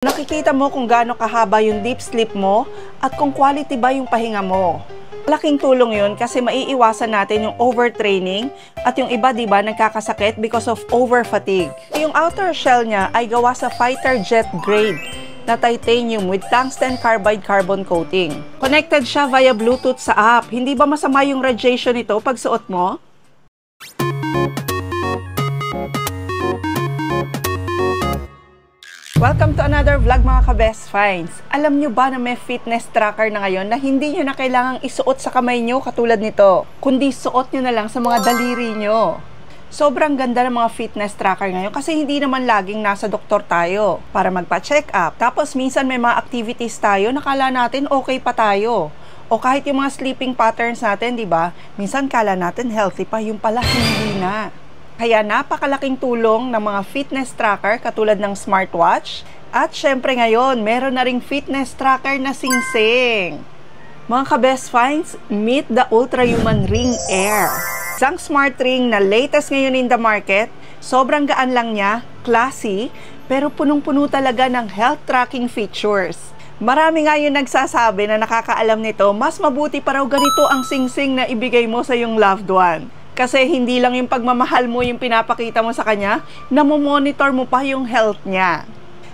Nakikita mo kung gaano kahaba yung deep sleep mo at kung quality ba yung pahinga mo. Malaking tulong yun kasi maiiwasan natin yung overtraining at yung iba diba nagkakasakit because of overfatigue. Yung outer shell niya ay gawa sa fighter jet grade na titanium with tungsten carbide carbon coating. Connected siya via Bluetooth sa app. Hindi ba masama yung radiation nito pag suot mo? Welcome to another vlog mga ka-best finds. Alam nyo ba na may fitness tracker na ngayon na hindi nyo na kailangang isuot sa kamay nyo katulad nito, kundi suot nyo na lang sa mga daliri nyo. Sobrang ganda ng mga fitness tracker ngayon kasi hindi naman laging nasa doktor tayo para magpa-check up. Tapos minsan may mga activities tayo na kala natin okay pa tayo. O kahit yung mga sleeping patterns natin, di ba? Minsan kala natin healthy pa, yung pala hindi na. Kaya napakalaking tulong ng mga fitness tracker katulad ng smartwatch. At syempre ngayon, meron na ring fitness tracker na singsing. Mga ka-best finds, meet the Ultrahuman Ring Air. Isang smart ring na latest ngayon in the market. Sobrang gaan lang niya, classy, pero punong-puno talaga ng health tracking features. Marami nga yung nagsasabi na nakakaalam nito, mas mabuti pa raw ganito ang singsing na ibigay mo sa iyong loved one. Kasi hindi lang yung pagmamahal mo yung pinapakita mo sa kanya, namomonitor mo pa yung health niya.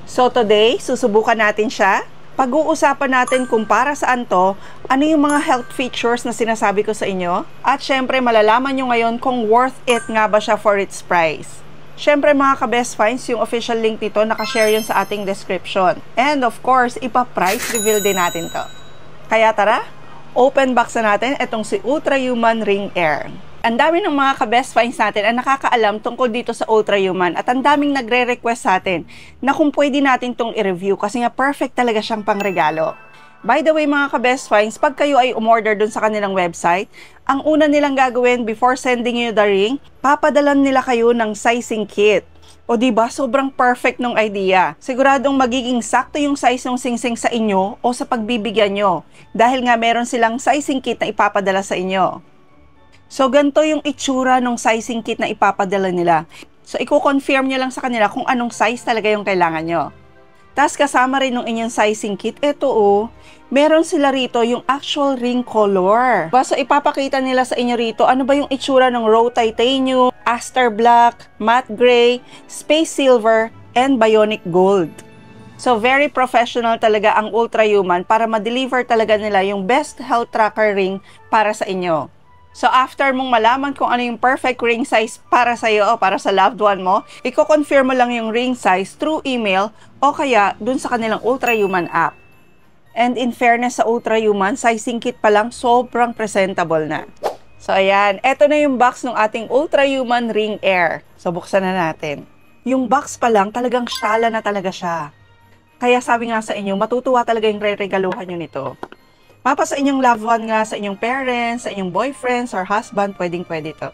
So today, susubukan natin siya. Pag-uusapan natin kung para saan to, ano yung mga health features na sinasabi ko sa inyo. At syempre, malalaman nyo ngayon kung worth it nga ba siya for its price. Syempre mga ka-best finds, yung official link nito, nakashare yun sa ating description. And of course, ipa-price reveal din natin to. Kaya tara, open box na natin itong si Ultrahuman Ring Air. Ang dami ng mga ka-best finds natin ang nakakaalam tungkol dito sa Ultrahuman at ang daming nagre-request sa atin na kung pwede natin itong i-review kasi nga perfect talaga siyang pangregalo. By the way mga ka-best finds, pag kayo ay umorder dun sa kanilang website, ang una nilang gagawin before sending you the ring, papadalan nila kayo ng sizing kit. O diba, sobrang perfect nung idea. Siguradong magiging sakto yung size ng singsing sa inyo o sa pagbibigyan nyo dahil nga meron silang sizing kit na ipapadala sa inyo. So, ganito yung itsura ng sizing kit na ipapadala nila. So, i-confirm nyo lang sa kanila kung anong size talaga yung kailangan nyo. Tapos, kasama rin ng inyong sizing kit, ito meron sila rito yung actual ring color. So, ipapakita nila sa inyo rito ano ba yung itsura ng raw titanium, aster black, matte gray, space silver, and bionic gold. So, very professional talaga ang Ultrahuman para ma-deliver talaga nila yung best health tracker ring para sa inyo. So, after mong malaman kung ano yung perfect ring size para sa iyo o para sa loved one mo, i-confirm mo lang yung ring size through email o kaya dun sa kanilang Ultrahuman app. And in fairness sa Ultrahuman, sizing kit pa lang sobrang presentable na. So, ayan. Eto na yung box ng ating Ultrahuman Ring Air. So, buksan na natin. Yung box pa lang, talagang shala na talaga siya. Kaya sabi nga sa inyo, matutuwa talaga yung re-regaluhan nyo nito. Mapa sa inyong loved one nga, sa inyong parents, sa inyong boyfriends or husband, pwedeng-pwede to.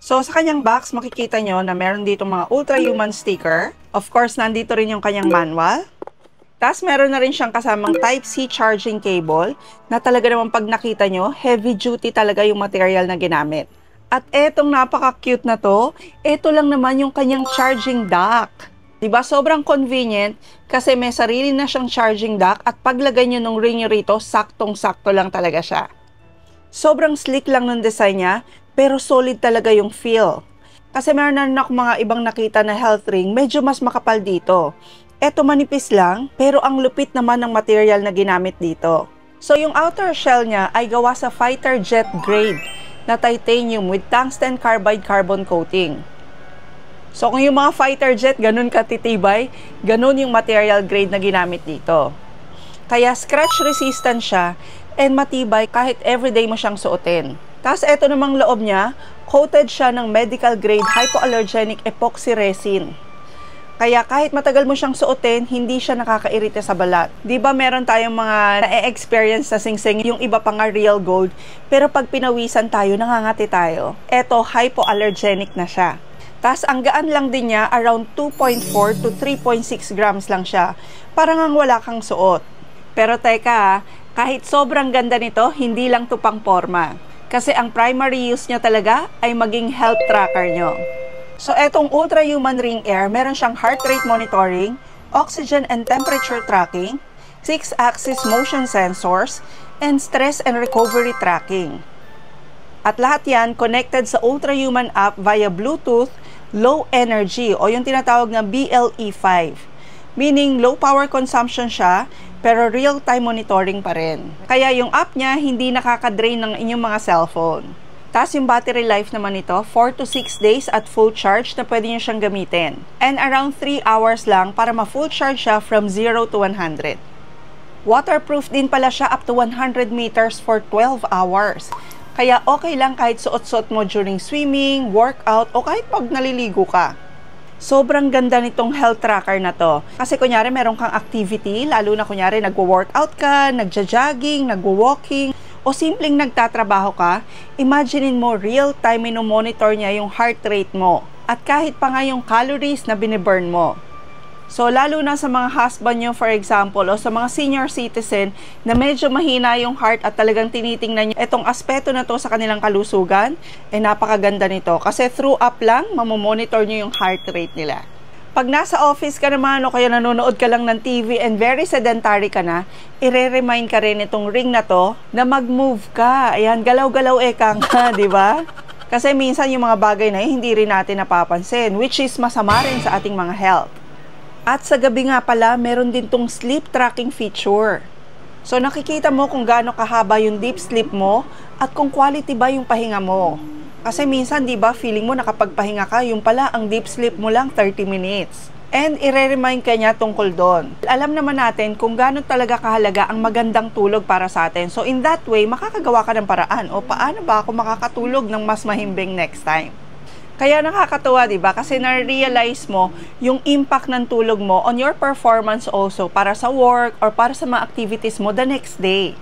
So, sa kanyang box, makikita nyo na meron dito mga Ultrahuman sticker. Of course, nandito rin yung kanyang manual. Tapos, meron na rin siyang kasamang Type-C charging cable na talaga naman pag nakita nyo, heavy duty talaga yung material na ginamit. At etong napaka-cute na to, eto lang naman yung kanyang charging dock. Diba? Sobrang convenient kasi may sarili na siyang charging dock at paglagay nyo ng ring nyo rito, saktong-sakto lang talaga siya. Sobrang slick lang ng design niya, pero solid talaga yung feel. Kasi meron na rin ako mga ibang nakita na health ring, medyo mas makapal dito. Eto manipis lang, pero ang lupit naman ng material na ginamit dito. So yung outer shell niya ay gawa sa fighter jet grade na titanium with tungsten carbide carbon coating. So, kung yung mga fighter jet, ganun katitibay, ganun yung material grade na ginamit dito. Kaya scratch resistant siya and matibay kahit everyday mo siyang suotin. Tapos, eto namang loob niya, coated siya ng medical grade hypoallergenic epoxy resin. Kaya kahit matagal mo siyang suotin, hindi siya nakakairita sa balat. Diba meron tayong mga na-experience na singsing, yung iba pa nga real gold, pero pag pinawisan tayo, nangangati tayo. Eto, hypoallergenic na siya. Tapos, ang gaan lang din niya, around 2.4 to 3.6 grams lang siya. Parang ang wala kang suot. Pero teka, kahit sobrang ganda nito, hindi lang to pang forma. Kasi ang primary use niya talaga ay maging health tracker nyo. So, etong Ultrahuman Ring Air, meron siyang heart rate monitoring, oxygen and temperature tracking, 6-axis motion sensors, and stress and recovery tracking. At lahat yan connected sa Ultrahuman app via Bluetooth Low Energy o yung tinatawag na BLE5. Meaning low power consumption siya pero real-time monitoring pa rin. Kaya yung app niya hindi nakaka-drain ng inyong mga cellphone. Tapos yung battery life naman nito, 4 to 6 days at full charge na pwede nyo siyang gamitin. And around 3 hours lang para ma-full charge siya from 0 to 100. Waterproof din pala siya up to 100 meters for 12 hours. Kaya okay lang kahit suot-suot mo during swimming, workout, o kahit pag naliligo ka. Sobrang ganda nitong health tracker na to. Kasi kunyari meron kang activity, lalo na kunyari nagwo-workout ka, nagja-jogging, nagwo-walking, o simpleng nagtatrabaho ka, imaginein mo real-time monitor niya yung heart rate mo. At kahit pa nga yung calories na biniburn mo. So, lalo na sa mga husband nyo, for example, o sa mga senior citizen na medyo mahina yung heart at talagang tinitingnan nyo itong aspeto na to sa kanilang kalusugan, napakaganda nito. Kasi through app lang, mamomonitor nyo yung heart rate nila. Pag nasa office ka naman o kaya nanonood ka lang ng TV and very sedentary ka na, i-remind ka rin itong ring na to na mag-move ka. Ayan, galaw-galaw eka nga, di ba? Kasi minsan yung mga bagay na hindi rin natin napapansin, which is masama rin sa ating mga health. At sa gabi nga pala, meron din tong sleep tracking feature. So nakikita mo kung gaano kahaba yung deep sleep mo at kung quality ba yung pahinga mo. Kasi minsan, di ba, feeling mo nakapagpahinga ka, yung pala ang deep sleep mo lang 30 minutes. And i-remind ka niya tungkol doon. Alam naman natin kung gaano talaga kahalaga ang magandang tulog para sa atin. So in that way, makakagawa ka ng paraan. O paano ba ako makakatulog ng mas mahimbing next time? Kaya nakakatuwa, di ba? Kasi na-realize mo yung impact ng tulog mo on your performance also para sa work or para sa mga activities mo the next day.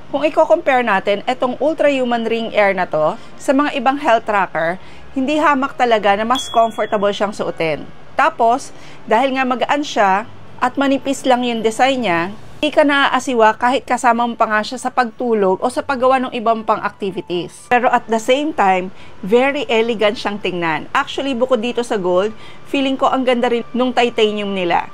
Kung i-compare natin, itong Ultrahuman Ring Air na to, sa mga ibang health tracker, hindi hamak talaga na mas comfortable siyang suotin. Tapos, dahil nga magaan siya at manipis lang yung design niya, hindi ka naaasiwa kahit kasama mo pa nga siya sa pagtulog o sa paggawa ng ibang pang activities. Pero at the same time, very elegant siyang tingnan. Actually, bukod dito sa gold, feeling ko ang ganda rin nung titanium nila.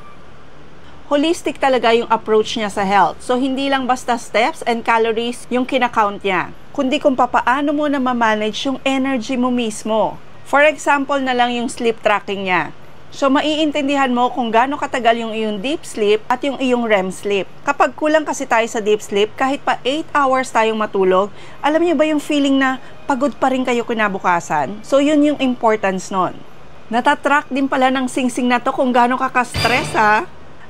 Holistic talaga yung approach niya sa health. So, hindi lang basta steps and calories yung kinakount niya, kundi kung paano mo na ma-manage yung energy mo mismo. For example na lang yung sleep tracking niya. So, maiintindihan mo kung gaano katagal yung iyong deep sleep at yung iyong REM sleep. Kapag kulang kasi tayo sa deep sleep, kahit pa 8 hours tayong matulog, alam niyo ba yung feeling na pagod pa rin kayo kinabukasan? So, yun yung importance nun. Natatrack din pala ng singsing na to kung gaano ka-stress ha.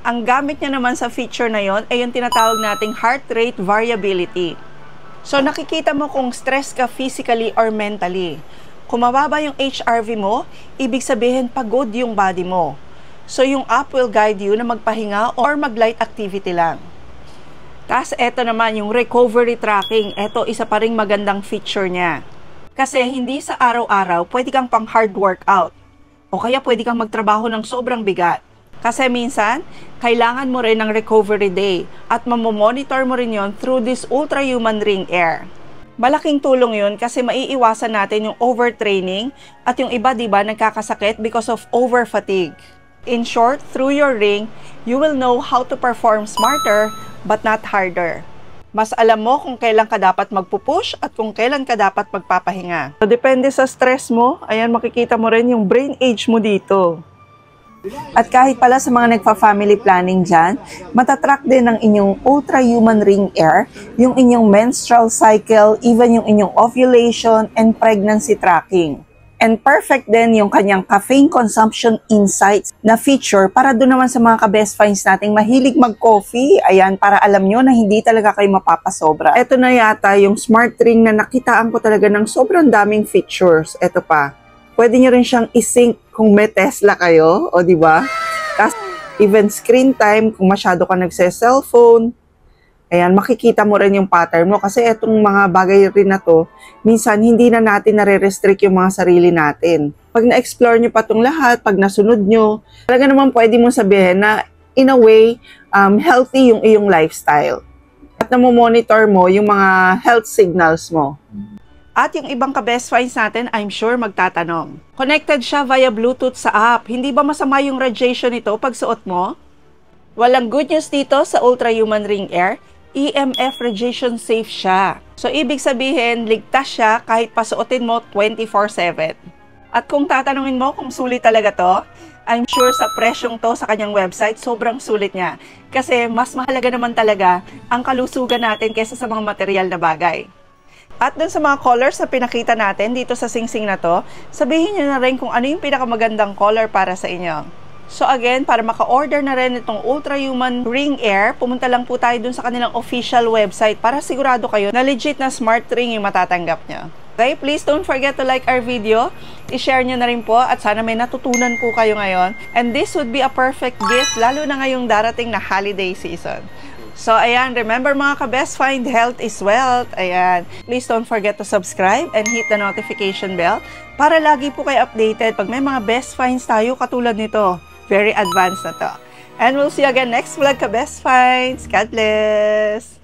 Ang gamit niya naman sa feature na yon ay yung tinatawag nating heart rate variability. So, nakikita mo kung stress ka physically or mentally. Kung mababa yung HRV mo, ibig sabihin pagod yung body mo. So, yung app will guide you na magpahinga or mag-light activity lang. Tapos, eto naman yung recovery tracking. Eto, isa pa ring magandang feature niya. Kasi hindi sa araw-araw, pwede kang pang hard workout. O kaya pwede kang magtrabaho ng sobrang bigat. Kasi minsan, kailangan mo rin ng recovery day. At mamomonitor mo rin yon through this Ultrahuman Ring Air. Malaking tulong yun kasi maiiwasan natin yung overtraining at yung iba, diba, nagkakasakit because of over-fatigue. In short, through your ring, you will know how to perform smarter but not harder. Mas alam mo kung kailan ka dapat magpupush at kung kailan ka dapat magpapahinga. So, depende sa stress mo, ayan, makikita mo rin yung brain age mo dito. At kahit pala sa mga nagpa-family planning dyan, matatrack din ng inyong Ultrahuman Ring Air, yung inyong menstrual cycle, even yung inyong ovulation and pregnancy tracking. And perfect din yung kanyang caffeine consumption insights na feature para doon naman sa mga ka-best finds nating mahilig mag-coffee. Ayan, para alam nyo na hindi talaga kayo mapapasobra. Ito na yata yung smart ring na nakitaan ko talaga ng sobrang daming features. Ito pa. Pwede nyo rin siyang i-sync kung may Tesla kayo, o di ba? Tapos, even screen time, kung masyado ka nagse-cellphone, ayan, makikita mo rin yung pattern mo. Kasi itong mga bagay rin na to, minsan hindi na natin nare-restrict yung mga sarili natin. Pag na-explore nyo pa itong lahat, pag nasunod nyo, talaga naman pwede mong sabihin na, in a way, healthy yung iyong lifestyle. At namomonitor mo yung mga health signals mo. At yung ibang ka-best finds natin, I'm sure magtatanong. Connected siya via Bluetooth sa app. Hindi ba masama yung radiation nito pag suot mo? Walang good news dito sa Ultra Human Ring Air. EMF radiation safe siya. So, ibig sabihin, ligtas siya kahit pasuotin mo 24/7. At kung tatanungin mo kung sulit talaga to, I'm sure sa presyong to sa kanyang website, sobrang sulit niya. Kasi mas mahalaga naman talaga ang kalusugan natin kaysa sa mga material na bagay. At dun sa mga colors na pinakita natin dito sa singsing na to, sabihin nyo na rin kung ano yung pinakamagandang color para sa inyo. So again, para maka-order na rin itong Ultra Human Ring Air, pumunta lang po tayo dun sa kanilang official website para sigurado kayo na legit na smart ring yung matatanggap nyo. Okay, please don't forget to like our video, i-share nyo na rin po at sana may natutunan po kayo ngayon. And this would be a perfect gift lalo na ngayong darating na holiday season. So, ayan, remember mga ka-best find, health is wealth. Ayan, please don't forget to subscribe and hit the notification bell para lagi po kayo updated pag may mga best finds tayo katulad nito. Very advanced na to. And we'll see you again next vlog, ka-best finds. God bless!